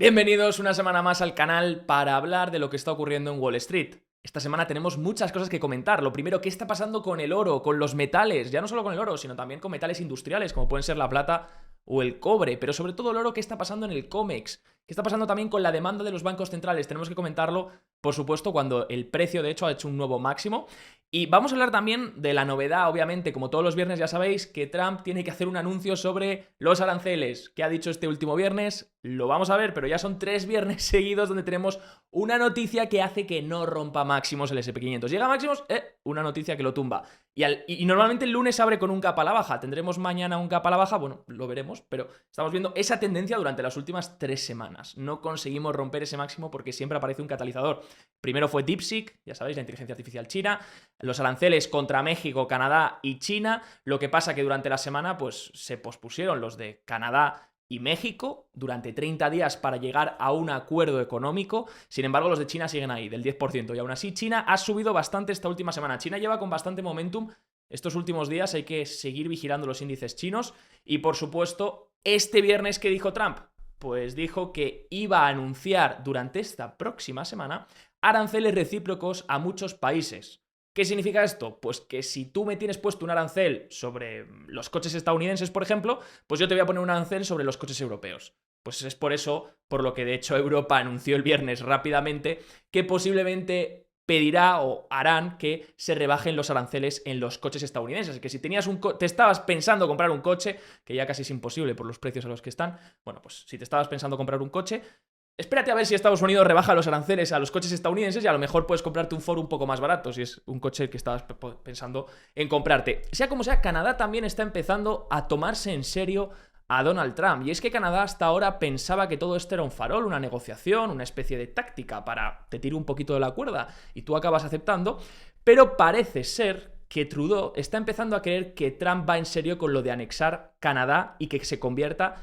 Bienvenidos una semana más al canal para hablar de lo que está ocurriendo en Wall Street. Esta semana tenemos muchas cosas que comentar. Lo primero, ¿qué está pasando con el oro, con los metales? Ya no solo con el oro, sino también con metales industriales, como pueden ser la plata o el cobre. Pero sobre todo el oro, ¿qué está pasando en el COMEX? ¿Qué está pasando también con la demanda de los bancos centrales? Tenemos que comentarlo, por supuesto, cuando el precio, de hecho, ha hecho un nuevo máximo. Y vamos a hablar también de la novedad, obviamente, como todos los viernes ya sabéis, que Trump tiene que hacer un anuncio sobre los aranceles. ¿Qué ha dicho este último viernes? Lo vamos a ver, pero ya son 3 viernes seguidos donde tenemos una noticia que hace que no rompa máximos el S&P 500. Llega a máximos, una noticia que lo tumba. Y normalmente el lunes abre con un gap a la baja. ¿Tendremos mañana un gap a la baja? Bueno, lo veremos, pero estamos viendo esa tendencia durante las últimas 3 semanas. No conseguimos romper ese máximo porque siempre aparece un catalizador. Primero fue DeepSeek, ya sabéis, la inteligencia artificial china, los aranceles contra México, Canadá y China. Lo que pasa que durante la semana pues se pospusieron los de Canadá y México durante 30 días para llegar a un acuerdo económico. Sin embargo, los de China siguen ahí, del 10%. Y aún así, China ha subido bastante esta última semana. China lleva con bastante momentum estos últimos días. Hay que seguir vigilando los índices chinos. Y por supuesto, este viernes, ¿qué dijo Trump? Pues dijo que iba a anunciar durante esta próxima semana aranceles recíprocos a muchos países. ¿Qué significa esto? Pues que si tú me tienes puesto un arancel sobre los coches estadounidenses, por ejemplo, pues yo te voy a poner un arancel sobre los coches europeos. Pues es por eso, por lo que de hecho Europa anunció el viernes rápidamente que posiblemente pedirá o harán que se rebajen los aranceles en los coches estadounidenses. Así que si tenías te estabas pensando comprar un coche, que ya casi es imposible por los precios a los que están, bueno, pues si te estabas pensando comprar un coche, espérate a ver si Estados Unidos rebaja los aranceles a los coches estadounidenses y a lo mejor puedes comprarte un Ford un poco más barato si es un coche que estabas pensando en comprarte. Sea como sea, Canadá también está empezando a tomarse en serio a Donald Trump. Y es que Canadá hasta ahora pensaba que todo esto era un farol, una negociación, una especie de táctica para te tiro un poquito de la cuerda y tú acabas aceptando, pero parece ser que Trudeau está empezando a creer que Trump va en serio con lo de anexar Canadá y que se convierta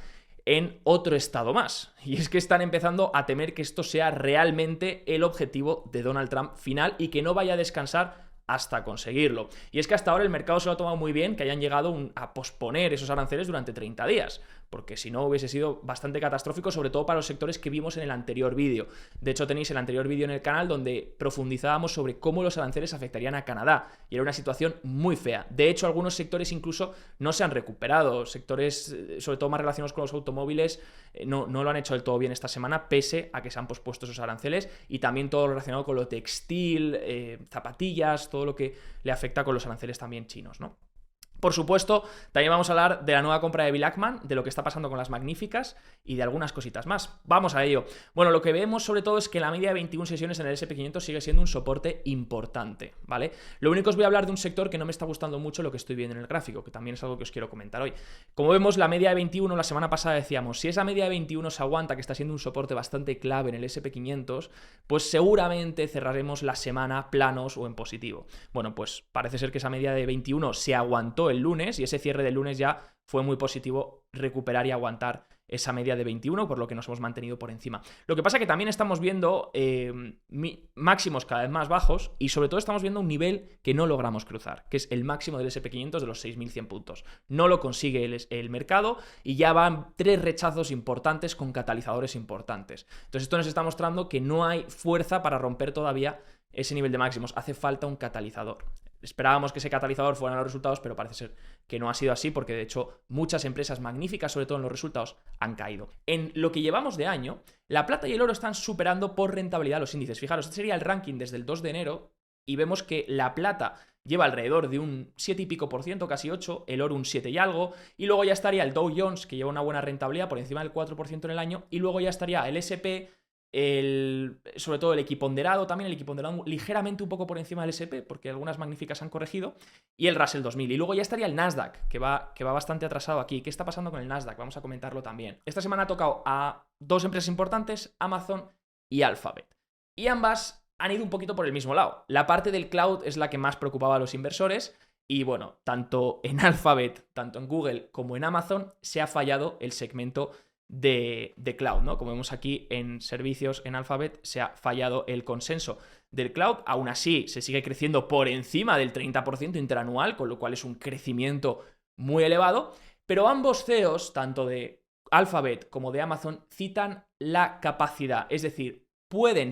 en otro estado más. Y es que están empezando a temer que esto sea realmente el objetivo de Donald Trump final y que no vaya a descansar hasta conseguirlo. Y es que hasta ahora el mercado se lo ha tomado muy bien que hayan llegado a posponer esos aranceles durante 30 días, porque si no hubiese sido bastante catastrófico, sobre todo para los sectores que vimos en el anterior vídeo. De hecho, tenéis el anterior vídeo en el canal donde profundizábamos sobre cómo los aranceles afectarían a Canadá, y era una situación muy fea. De hecho, algunos sectores incluso no se han recuperado. Sectores, sobre todo más relacionados con los automóviles, no lo han hecho del todo bien esta semana, pese a que se han pospuesto esos aranceles, y también todo lo relacionado con lo textil, zapatillas, todo lo que le afecta con los aranceles también chinos, ¿no? Por supuesto, también vamos a hablar de la nueva compra de Bill Ackman, de lo que está pasando con las magníficas y de algunas cositas más. Vamos a ello. Bueno, lo que vemos sobre todo es que la media de 21 sesiones en el S&P 500 sigue siendo un soporte importante, ¿vale? Lo único, os voy a hablar de un sector que no me está gustando mucho lo que estoy viendo en el gráfico, que también es algo que os quiero comentar hoy. Como vemos, la media de 21, la semana pasada decíamos, si esa media de 21 se aguanta, que está siendo un soporte bastante clave en el S&P 500, pues seguramente cerraremos la semana planos o en positivo. Bueno, pues parece ser que esa media de 21 se aguantó el lunes y ese cierre del lunes ya fue muy positivo recuperar y aguantar esa media de 21, por lo que nos hemos mantenido por encima. Lo que pasa que también estamos viendo máximos cada vez más bajos y sobre todo estamos viendo un nivel que no logramos cruzar, que es el máximo del S&P 500 de los 6.100 puntos. No lo consigue el mercado y ya van 3 rechazos importantes con catalizadores importantes. Entonces esto nos está mostrando que no hay fuerza para romper todavía ese nivel de máximos. Hace falta un catalizador. Esperábamos que ese catalizador fueran los resultados, pero parece ser que no ha sido así porque de hecho muchas empresas magníficas, sobre todo en los resultados, han caído. En lo que llevamos de año, la plata y el oro están superando por rentabilidad los índices. Fijaros, este sería el ranking desde el 2 de enero y vemos que la plata lleva alrededor de un 7 y pico por ciento, casi 8, el oro un 7 y algo, y luego ya estaría el Dow Jones, que lleva una buena rentabilidad por encima del 4% en el año, y luego ya estaría el S&P, sobre todo el equiponderado, también el equiponderado ligeramente un poco por encima del S&P, porque algunas magníficas han corregido, y el Russell 2000. Y luego ya estaría el Nasdaq, que va bastante atrasado aquí. ¿Qué está pasando con el Nasdaq? Vamos a comentarlo también. Esta semana ha tocado a 2 empresas importantes, Amazon y Alphabet. Y ambas han ido un poquito por el mismo lado. La parte del cloud es la que más preocupaba a los inversores, y bueno, tanto en Alphabet, tanto en Google como en Amazon se ha fallado el segmento de cloud, ¿no? Como vemos aquí en servicios en Alphabet se ha fallado el consenso del cloud. Aún así se sigue creciendo por encima del 30% interanual, con lo cual es un crecimiento muy elevado, pero ambos CEOs, tanto de Alphabet como de Amazon citan la capacidad, es decir,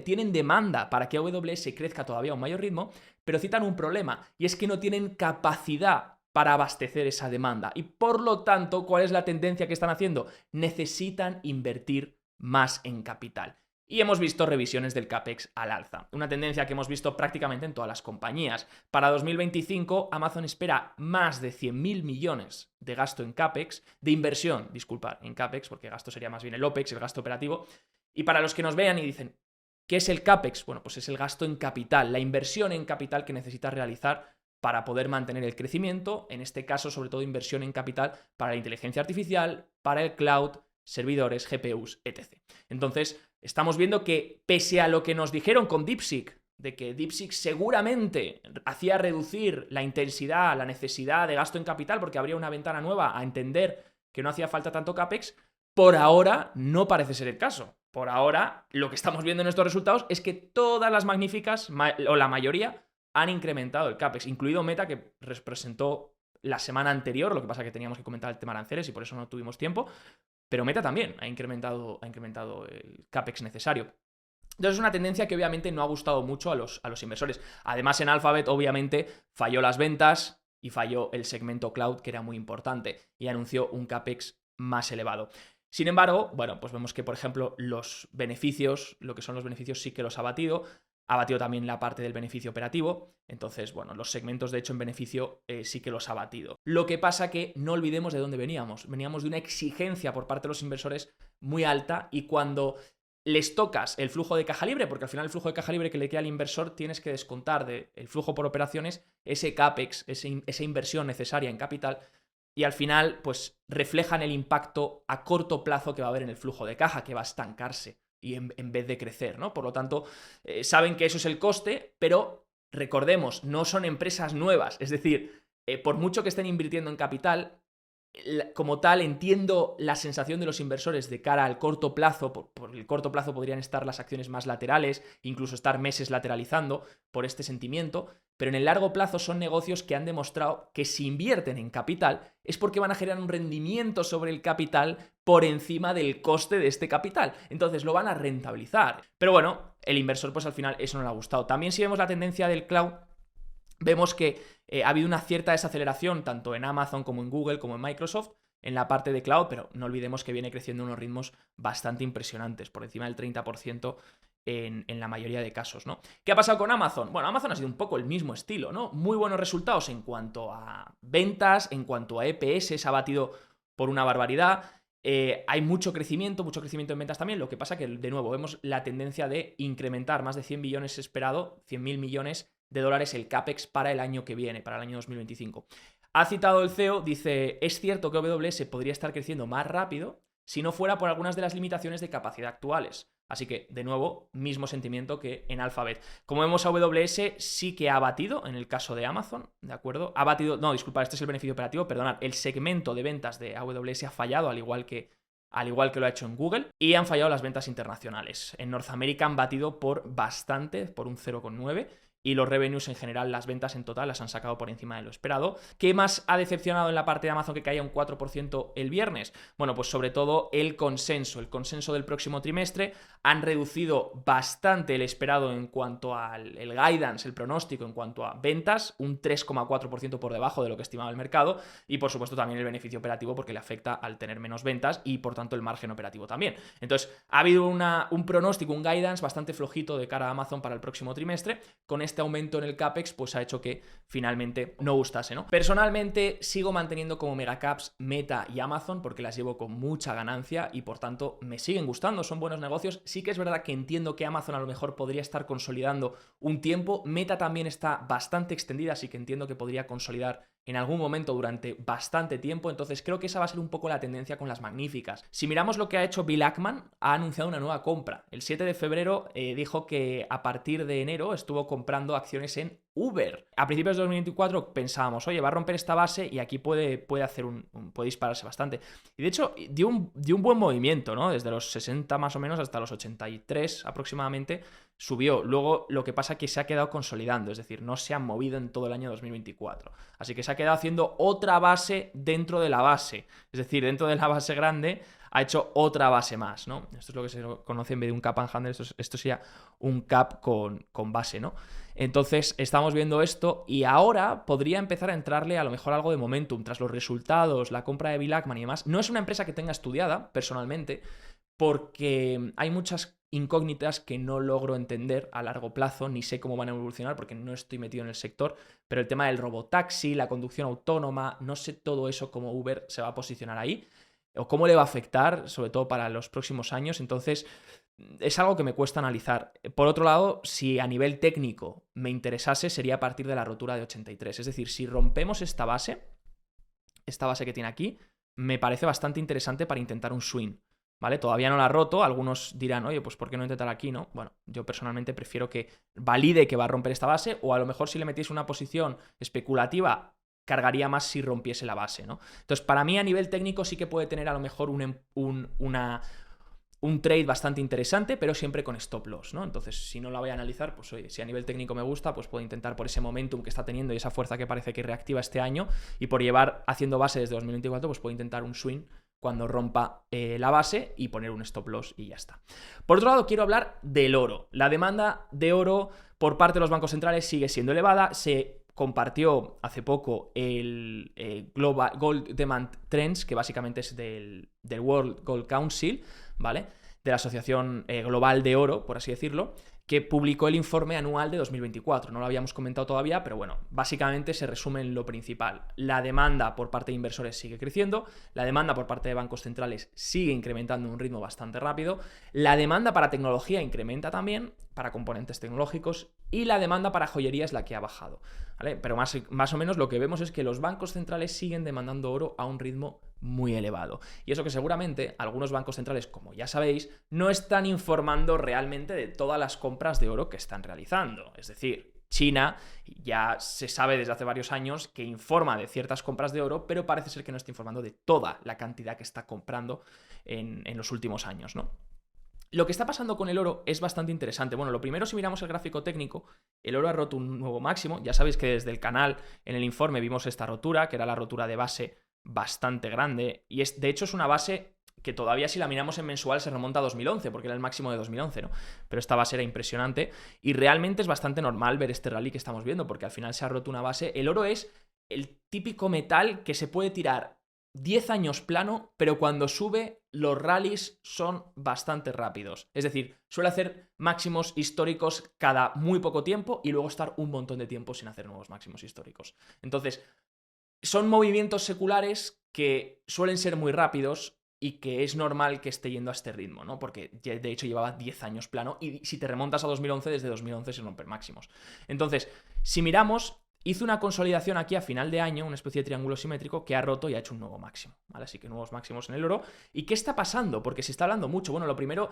tienen demanda para que AWS crezca todavía a un mayor ritmo, pero citan un problema, y es que no tienen capacidad para abastecer esa demanda. Y por lo tanto, ¿cuál es la tendencia que están haciendo? Necesitan invertir más en capital. Y hemos visto revisiones del CAPEX al alza, una tendencia que hemos visto prácticamente en todas las compañías. Para 2025, Amazon espera más de 100.000 millones de gasto en CAPEX, de inversión, disculpa, en CAPEX, porque gasto sería más bien el OPEX, el gasto operativo. Y para los que nos vean y dicen, ¿qué es el CAPEX? Bueno, pues es el gasto en capital, la inversión en capital que necesitas realizar para poder mantener el crecimiento, en este caso sobre todo inversión en capital para la inteligencia artificial, para el cloud, servidores, GPUs, etc. Entonces, estamos viendo que pese a lo que nos dijeron con DeepSeek, de que DeepSeek seguramente hacía reducir la intensidad, la necesidad de gasto en capital porque habría una ventana nueva a entender que no hacía falta tanto CAPEX, por ahora no parece ser el caso. Por ahora, lo que estamos viendo en estos resultados es que todas las magníficas, o la mayoría, han incrementado el CAPEX, incluido Meta, que presentó la semana anterior, lo que pasa que teníamos que comentar el tema aranceles y por eso no tuvimos tiempo, pero Meta también ha incrementado el CAPEX necesario. Entonces es una tendencia que obviamente no ha gustado mucho a los inversores. Además, en Alphabet obviamente falló las ventas y falló el segmento cloud, que era muy importante, y anunció un CAPEX más elevado. Sin embargo, bueno, pues vemos que, por ejemplo, los beneficios, lo que son los beneficios sí que los ha batido también la parte del beneficio operativo, entonces, bueno, los segmentos de hecho en beneficio sí que los ha batido. Lo que pasa que no olvidemos de dónde veníamos de una exigencia por parte de los inversores muy alta, y cuando les tocas el flujo de caja libre, porque al final el flujo de caja libre que le queda al inversor tienes que descontar del flujo por operaciones ese CAPEX, esa inversión necesaria en capital, y al final pues reflejan el impacto a corto plazo que va a haber en el flujo de caja, que va a estancarse y en vez de crecer, ¿no? Por lo tanto, saben que eso es el coste, pero recordemos, no son empresas nuevas, es decir, por mucho que estén invirtiendo en capital, como tal, entiendo la sensación de los inversores de cara al corto plazo. Por el corto plazo podrían estar las acciones más laterales, incluso estar meses lateralizando por este sentimiento, pero en el largo plazo son negocios que han demostrado que si invierten en capital es porque van a generar un rendimiento sobre el capital por encima del coste de este capital. Entonces lo van a rentabilizar. Pero bueno, el inversor pues al final eso no le ha gustado. También si vemos la tendencia del cloud, vemos que ha habido una cierta desaceleración tanto en Amazon como en Google como en Microsoft en la parte de cloud, pero no olvidemos que viene creciendo unos ritmos bastante impresionantes, por encima del 30% en la mayoría de casos, ¿no? ¿Qué ha pasado con Amazon? Bueno, Amazon ha sido un poco el mismo estilo, ¿no? Muy buenos resultados en cuanto a ventas, en cuanto a EPS, se ha batido por una barbaridad. Hay mucho crecimiento en ventas también, lo que pasa que, de nuevo, vemos la tendencia de incrementar más de 100 billones esperado, 100.000 millones de dólares el CAPEX para el año que viene, para el año 2025. Ha citado el CEO, dice, es cierto que AWS podría estar creciendo más rápido si no fuera por algunas de las limitaciones de capacidad actuales. Así que, de nuevo, mismo sentimiento que en Alphabet. Como vemos, AWS sí que ha batido, en el caso de Amazon, ¿de acuerdo? Ha batido, no, disculpad, este es el beneficio operativo, perdonad, el segmento de ventas de AWS ha fallado, al igual que lo ha hecho en Google, y han fallado las ventas internacionales. En Norteamérica han batido por bastante, por un 0,9%, y los revenues en general, las ventas en total, las han sacado por encima de lo esperado. ¿Qué más ha decepcionado en la parte de Amazon que caía un 4% el viernes? Bueno, pues sobre todo el consenso del próximo trimestre. Han reducido bastante el esperado en cuanto al guidance, el pronóstico en cuanto a ventas, un 3,4% por debajo de lo que estimaba el mercado, y por supuesto también el beneficio operativo porque le afecta al tener menos ventas y por tanto el margen operativo también. Entonces ha habido un pronóstico, un guidance bastante flojito de cara a Amazon para el próximo trimestre. Con este aumento en el CAPEX pues ha hecho que finalmente no gustase, ¿no? Personalmente sigo manteniendo como megacaps Meta y Amazon porque las llevo con mucha ganancia y por tanto me siguen gustando, son buenos negocios. Sí que es verdad que entiendo que Amazon a lo mejor podría estar consolidando un tiempo, Meta también está bastante extendida, así que entiendo que podría consolidar en algún momento durante bastante tiempo, entonces creo que esa va a ser un poco la tendencia con las magníficas. Si miramos lo que ha hecho Bill Ackman, ha anunciado una nueva compra. El 7 de febrero dijo que a partir de enero estuvo comprando acciones en Uber. A principios de 2024 pensábamos, oye, va a romper esta base y aquí puede dispararse bastante. Y de hecho dio un buen movimiento, ¿no? Desde los 60 más o menos hasta los 83 aproximadamente subió. Luego lo que pasa es que se ha quedado consolidando, es decir, no se ha movido en todo el año 2024. Así que se ha quedado haciendo otra base dentro de la base. Es decir, dentro de la base grande ha hecho otra base más, ¿no? Esto es lo que se conoce en vez de un cap and handle, esto sería un cap con base, ¿no? Entonces estamos viendo esto y ahora podría empezar a entrarle a lo mejor algo de momentum tras los resultados, la compra de Bill Ackman y demás. No es una empresa que tenga estudiada personalmente porque hay muchas incógnitas que no logro entender a largo plazo, ni sé cómo van a evolucionar porque no estoy metido en el sector, pero el tema del robotaxi, la conducción autónoma, no sé todo eso cómo Uber se va a posicionar ahí o cómo le va a afectar, sobre todo para los próximos años. Entonces es algo que me cuesta analizar. Por otro lado, si a nivel técnico me interesase, sería a partir de la rotura de 83. Es decir, si rompemos esta base que tiene aquí, me parece bastante interesante para intentar un swing, ¿vale? Todavía no la ha roto, algunos dirán, oye, pues ¿por qué no intentar aquí, no? Bueno, yo personalmente prefiero que valide que va a romper esta base, o a lo mejor si le metiese una posición especulativa, cargaría más si rompiese la base, ¿no? Entonces, para mí a nivel técnico sí que puede tener a lo mejor un trade bastante interesante, pero siempre con stop loss, ¿no? Entonces, si no la voy a analizar, pues oye, si a nivel técnico me gusta, pues puedo intentar por ese momentum que está teniendo y esa fuerza que parece que reactiva este año, y por llevar haciendo base desde 2024, pues puedo intentar un swing cuando rompa la base y poner un stop loss y ya está. Por otro lado, quiero hablar del oro. La demanda de oro por parte de los bancos centrales sigue siendo elevada. Se compartió hace poco el Global Gold Demand Trends, que básicamente es del World Gold Council, ¿vale? De la Asociación Global de Oro, por así decirlo, que publicó el informe anual de 2024. No lo habíamos comentado todavía, pero bueno, básicamente se resume en lo principal. La demanda por parte de inversores sigue creciendo, la demanda por parte de bancos centrales sigue incrementando a un ritmo bastante rápido, la demanda para tecnología incrementa también, para componentes tecnológicos, y la demanda para joyería es la que ha bajado, ¿vale? Pero más o menos lo que vemos es que los bancos centrales siguen demandando oro a un ritmo muy elevado. Y eso que seguramente algunos bancos centrales, como ya sabéis, no están informando realmente de todas las compras de oro que están realizando. Es decir, China ya se sabe desde hace varios años que informa de ciertas compras de oro, pero parece ser que no está informando de toda la cantidad que está comprando en los últimos años, ¿no? Lo que está pasando con el oro es bastante interesante. Bueno, lo primero, si miramos el gráfico técnico, el oro ha roto un nuevo máximo. Ya sabéis que desde el canal, en el informe, vimos esta rotura, que era la rotura de base bastante grande. Y de hecho es una base que todavía, si la miramos en mensual, se remonta a 2011, porque era el máximo de 2011, ¿no? Pero esta base era impresionante y realmente es bastante normal ver este rally que estamos viendo, porque al final se ha roto una base. El oro es el típico metal que se puede tirar 10 años plano, pero cuando sube los rallies son bastante rápidos. Es decir, suele hacer máximos históricos cada muy poco tiempo y luego estar un montón de tiempo sin hacer nuevos máximos históricos. Entonces, son movimientos seculares que suelen ser muy rápidos y que es normal que esté yendo a este ritmo, ¿no? Porque de hecho llevaba 10 años plano y si te remontas a 2011, desde 2011 se rompen máximos. Entonces, si miramos, hizo una consolidación aquí a final de año, una especie de triángulo simétrico que ha roto y ha hecho un nuevo máximo, ¿vale? Así que nuevos máximos en el oro. ¿Y qué está pasando? Porque se está hablando mucho. Bueno, lo primero,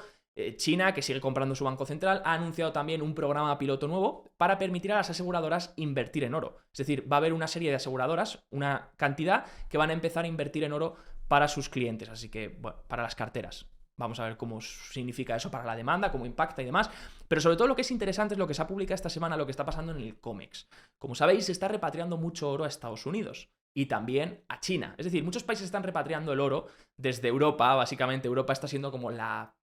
China, que sigue comprando su banco central, ha anunciado también un programa piloto nuevo para permitir a las aseguradoras invertir en oro. Es decir, va a haber una serie de aseguradoras, una cantidad, que van a empezar a invertir en oro para sus clientes, así que, bueno, para las carteras. Vamos a ver cómo significa eso para la demanda, cómo impacta y demás. Pero sobre todo lo que es interesante es lo que se ha publicado esta semana, lo que está pasando en el COMEX. Como sabéis, se está repatriando mucho oro a Estados Unidos y también a China. Es decir, muchos países están repatriando el oro desde Europa. Básicamente Europa está siendo como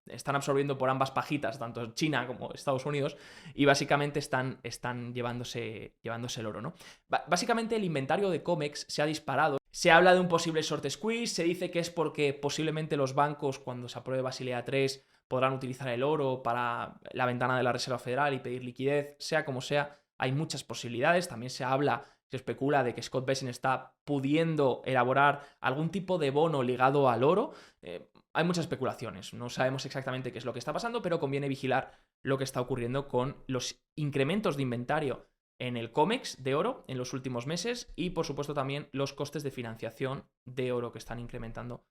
están absorbiendo por ambas pajitas, tanto China como Estados Unidos, y básicamente están llevándose el oro, ¿no? Básicamente el inventario de COMEX se ha disparado. Se habla de un posible short squeeze, se dice que es porque posiblemente los bancos, cuando se apruebe Basilea III, podrán utilizar el oro para la ventana de la Reserva Federal y pedir liquidez. Sea como sea, hay muchas posibilidades. También se especula de que Scott Bessent está pudiendo elaborar algún tipo de bono ligado al oro. Hay muchas especulaciones, no sabemos exactamente qué es lo que está pasando, pero conviene vigilar lo que está ocurriendo con los incrementos de inventario en el COMEX de oro en los últimos meses y, por supuesto, también los costes de financiación de oro que están incrementando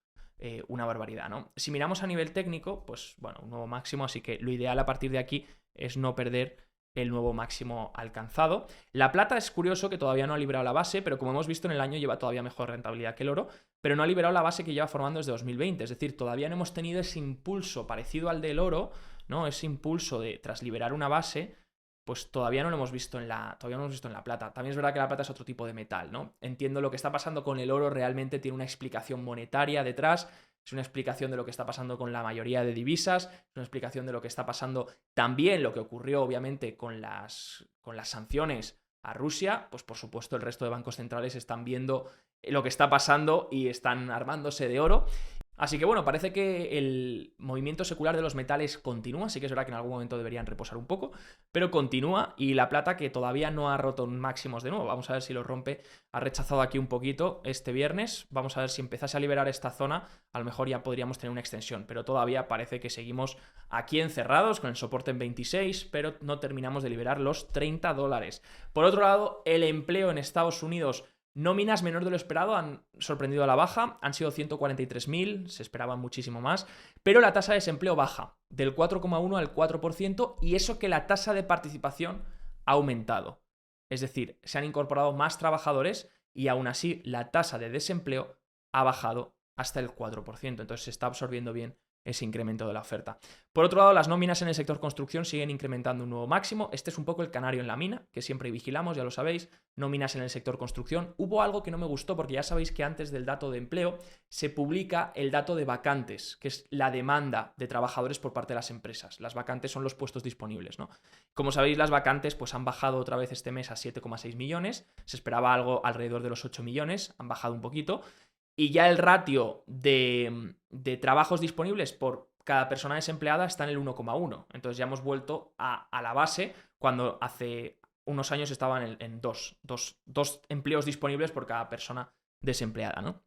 una barbaridad, ¿no? Si miramos a nivel técnico, pues bueno, un nuevo máximo, así que lo ideal a partir de aquí es no perder el nuevo máximo alcanzado. La plata es curioso que todavía no ha liberado la base, pero como hemos visto en el año lleva todavía mejor rentabilidad que el oro, pero no ha liberado la base que lleva formando desde 2020, es decir, todavía no hemos tenido ese impulso parecido al del oro, ¿no? Ese impulso de tras liberar una base, pues todavía no lo hemos visto en la plata. También es verdad que la plata es otro tipo de metal, ¿no? Entiendo lo que está pasando con el oro, realmente tiene una explicación monetaria detrás, es una explicación de lo que está pasando con la mayoría de divisas, es una explicación de lo que está pasando también, lo que ocurrió obviamente con las sanciones a Rusia. Pues por supuesto el resto de bancos centrales están viendo lo que está pasando y están armándose de oro. Así que bueno, parece que el movimiento secular de los metales continúa, sí que es verdad que en algún momento deberían reposar un poco, pero continúa, y la plata, que todavía no ha roto máximos de nuevo, vamos a ver si lo rompe, ha rechazado aquí un poquito este viernes, vamos a ver si empezase a liberar esta zona, a lo mejor ya podríamos tener una extensión, pero todavía parece que seguimos aquí encerrados con el soporte en 26, pero no terminamos de liberar los $30. Por otro lado, el empleo en Estados Unidos, nóminas menor de lo esperado, han sorprendido a la baja, han sido 143.000, se esperaba muchísimo más, pero la tasa de desempleo baja del 4,1 al 4%, y eso que la tasa de participación ha aumentado. Es decir, se han incorporado más trabajadores y aún así la tasa de desempleo ha bajado hasta el 4%, entonces se está absorbiendo bien ese incremento de la oferta. Por otro lado, las nóminas en el sector construcción siguen incrementando un nuevo máximo. Este es un poco el canario en la mina, que siempre vigilamos, ya lo sabéis. Nóminas en el sector construcción. Hubo algo que no me gustó, porque ya sabéis que antes del dato de empleo se publica el dato de vacantes, que es la demanda de trabajadores por parte de las empresas. Las vacantes son los puestos disponibles, ¿no? Como sabéis, las vacantes pues han bajado otra vez este mes a 7,6 millones. Se esperaba algo alrededor de los 8 millones, han bajado un poquito. Y ya el ratio de trabajos disponibles por cada persona desempleada está en el 1,1. Entonces ya hemos vuelto a la base, cuando hace unos años estaban en dos empleos disponibles por cada persona desempleada, ¿no?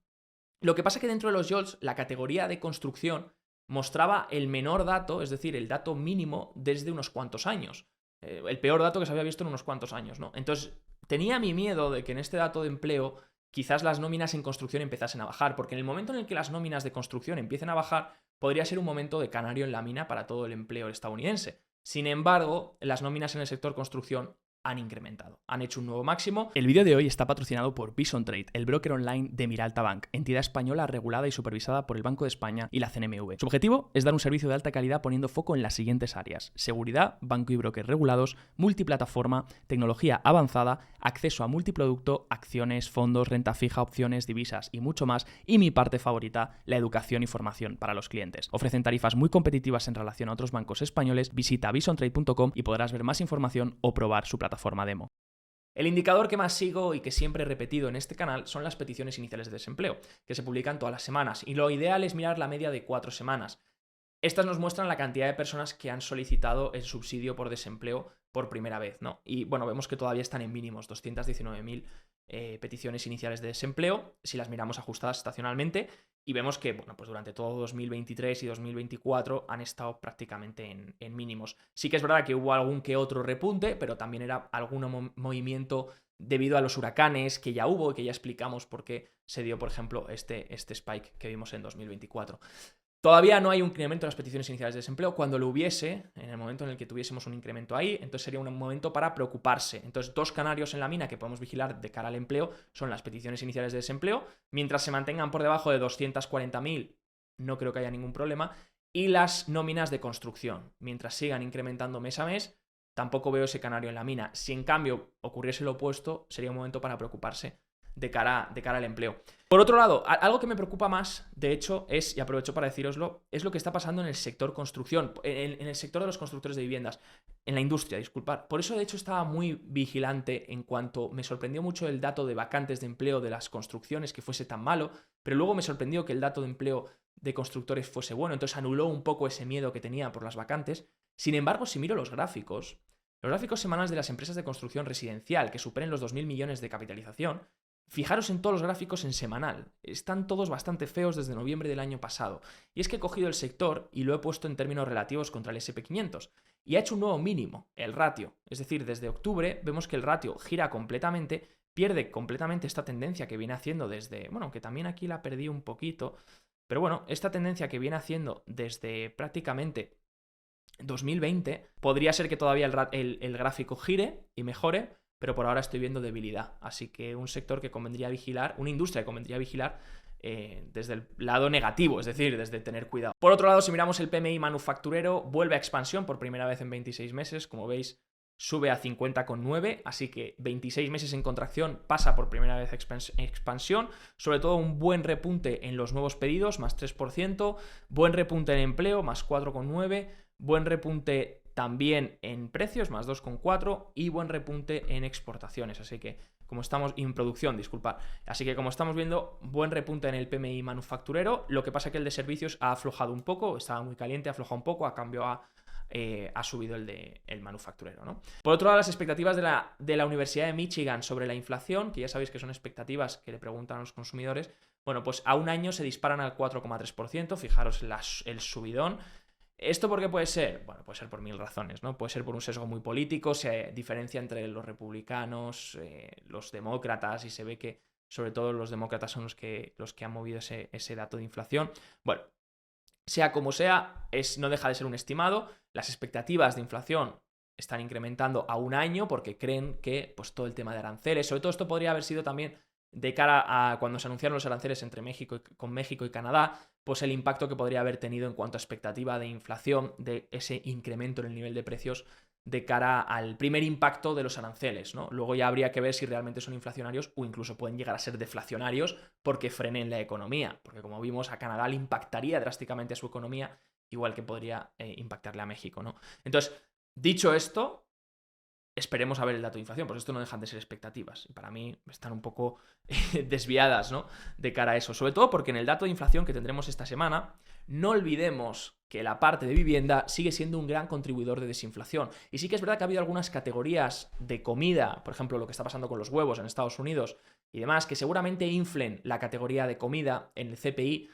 Lo que pasa es que dentro de los JOLTS, la categoría de construcción mostraba el menor dato, es decir, el dato mínimo desde unos cuantos años. El peor dato que se había visto en unos cuantos años, ¿no? Entonces tenía mi miedo de que en este dato de empleo quizás las nóminas en construcción empezasen a bajar, porque en el momento en el que las nóminas de construcción empiecen a bajar, podría ser un momento de canario en la mina para todo el empleo estadounidense. Sin embargo, las nóminas en el sector construcción han incrementado, han hecho un nuevo máximo. El vídeo de hoy está patrocinado por Bison Trade, el broker online de Miralta Bank, entidad española regulada y supervisada por el Banco de España y la CNMV. Su objetivo es dar un servicio de alta calidad poniendo foco en las siguientes áreas: seguridad, banco y broker regulados, multiplataforma, tecnología avanzada, acceso a multiproducto, acciones, fondos, renta fija, opciones, divisas y mucho más, y mi parte favorita, la educación y formación para los clientes. Ofrecen tarifas muy competitivas en relación a otros bancos españoles. Visita bisontrade.com y podrás ver más información o probar su plataforma demo. El indicador que más sigo y que siempre he repetido en este canal son las peticiones iniciales de desempleo, que se publican todas las semanas, y lo ideal es mirar la media de 4 semanas. Estas nos muestran la cantidad de personas que han solicitado el subsidio por desempleo por primera vez, ¿no? Y bueno, vemos que todavía están en mínimos, 219.000 peticiones iniciales de desempleo, si las miramos ajustadas estacionalmente, y vemos que, bueno, pues durante todo 2023 y 2024 han estado prácticamente en mínimos. Sí que es verdad que hubo algún que otro repunte, pero también era algún movimiento debido a los huracanes que ya hubo y que ya explicamos por qué se dio, por ejemplo, este spike que vimos en 2024. Todavía no hay un incremento en las peticiones iniciales de desempleo. Cuando lo hubiese, en el momento en el que tuviésemos un incremento ahí, entonces sería un momento para preocuparse. Entonces, dos canarios en la mina que podemos vigilar de cara al empleo son las peticiones iniciales de desempleo. Mientras se mantengan por debajo de 240.000, no creo que haya ningún problema. Y las nóminas de construcción, mientras sigan incrementando mes a mes, tampoco veo ese canario en la mina. Si en cambio ocurriese lo opuesto, sería un momento para preocuparse de cara al empleo. Por otro lado, algo que me preocupa más, de hecho, es, y aprovecho para decíroslo, es lo que está pasando en el sector construcción, en el sector de los constructores de viviendas, en la industria, disculpad. Por eso, de hecho, estaba muy vigilante en cuanto me sorprendió mucho el dato de vacantes de empleo de las construcciones, que fuese tan malo, pero luego me sorprendió que el dato de empleo de constructores fuese bueno, entonces anuló un poco ese miedo que tenía por las vacantes. Sin embargo, si miro los gráficos semanales de las empresas de construcción residencial que superen los 2.000 millones de capitalización, fijaros en todos los gráficos en semanal. Están todos bastante feos desde noviembre del año pasado. Y es que he cogido el sector y lo he puesto en términos relativos contra el SP500. Y ha hecho un nuevo mínimo, el ratio. Es decir, desde octubre vemos que el ratio gira completamente, pierde completamente esta tendencia que viene haciendo desde... Bueno, que también aquí la perdí un poquito. Pero bueno, esta tendencia que viene haciendo desde prácticamente 2020, podría ser que todavía el gráfico gire y mejore, pero por ahora estoy viendo debilidad. Así que un sector que convendría vigilar, una industria que convendría vigilar desde el lado negativo, es decir, desde tener cuidado. Por otro lado, si miramos el PMI manufacturero, vuelve a expansión por primera vez en 26 meses. Como veis, sube a 50,9, así que 26 meses en contracción, pasa por primera vez expansión, sobre todo un buen repunte en los nuevos pedidos, más 3%, buen repunte en empleo, más 4,9, buen repunte también en precios, más 2,4 y buen repunte en exportaciones, así que como estamos, en producción, disculpad, así que como estamos viendo, buen repunte en el PMI manufacturero, lo que pasa es que el de servicios ha aflojado un poco, estaba muy caliente, ha aflojado un poco, a cambio ha subido el manufacturero, ¿no? Por otro lado, las expectativas de la Universidad de Michigan sobre la inflación, que ya sabéis que son expectativas que le preguntan a los consumidores, bueno, pues a un año se disparan al 4,3%, fijaros el subidón. ¿Esto por qué puede ser? Bueno, puede ser por mil razones, ¿no? Puede ser por un sesgo muy político, se diferencia entre los republicanos, los demócratas, y se ve que sobre todo los demócratas son los que han movido ese dato de inflación. Bueno, sea como sea, no deja de ser un estimado. Las expectativas de inflación están incrementando a un año porque creen que pues, todo el tema de aranceles, sobre todo esto podría haber sido también de cara a cuando se anunciaron los aranceles entre con México y Canadá, pues el impacto que podría haber tenido en cuanto a expectativa de inflación, de ese incremento en el nivel de precios de cara al primer impacto de los aranceles, ¿no? Luego ya habría que ver si realmente son inflacionarios o incluso pueden llegar a ser deflacionarios porque frenen la economía, porque como vimos a Canadá le impactaría drásticamente a su economía, igual que podría impactarle a México, ¿no? Entonces, dicho esto, esperemos a ver el dato de inflación, pues esto no dejan de ser expectativas y para mí están un poco desviadas, ¿no? De cara a eso, sobre todo porque en el dato de inflación que tendremos esta semana, no olvidemos que la parte de vivienda sigue siendo un gran contribuidor de desinflación. Y sí que es verdad que ha habido algunas categorías de comida, por ejemplo, lo que está pasando con los huevos en Estados Unidos y demás, que seguramente inflen la categoría de comida en el CPI,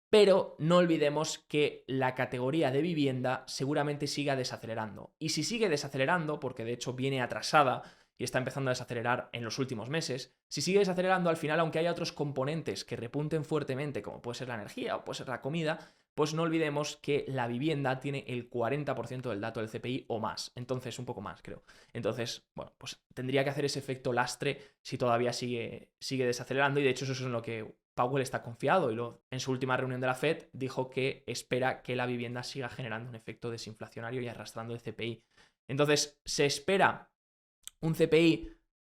pero no olvidemos que la categoría de vivienda seguramente siga desacelerando. Y si sigue desacelerando, porque de hecho viene atrasada y está empezando a desacelerar en los últimos meses, si sigue desacelerando al final, aunque haya otros componentes que repunten fuertemente, como puede ser la energía o puede ser la comida, pues no olvidemos que la vivienda tiene el 40% del dato del CPI o más, entonces un poco más creo. Entonces, bueno, pues tendría que hacer ese efecto lastre si todavía sigue desacelerando y de hecho eso es en lo que Powell está confiado y en su última reunión de la Fed dijo que espera que la vivienda siga generando un efecto desinflacionario y arrastrando el CPI. Entonces, se espera un CPI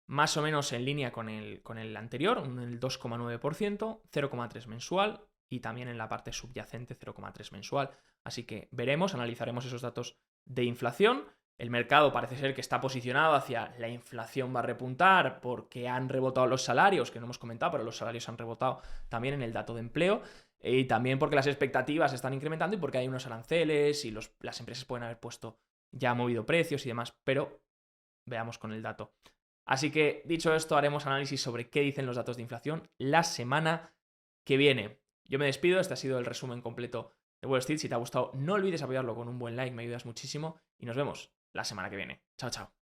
más o menos en línea con el anterior, el 2,9%, 0,3 mensual y también en la parte subyacente 0,3 mensual. Así que veremos, analizaremos esos datos de inflación. El mercado parece ser que está posicionado hacia la inflación va a repuntar porque han rebotado los salarios, que no hemos comentado, pero los salarios han rebotado también en el dato de empleo y también porque las expectativas están incrementando y porque hay unos aranceles y las empresas pueden haber ya movido precios y demás, pero veamos con el dato. Así que, dicho esto, haremos análisis sobre qué dicen los datos de inflación la semana que viene. Yo me despido, este ha sido el resumen completo de Wall Street. Si te ha gustado, no olvides apoyarlo con un buen like, me ayudas muchísimo y nos vemos la semana que viene. Chao, chao.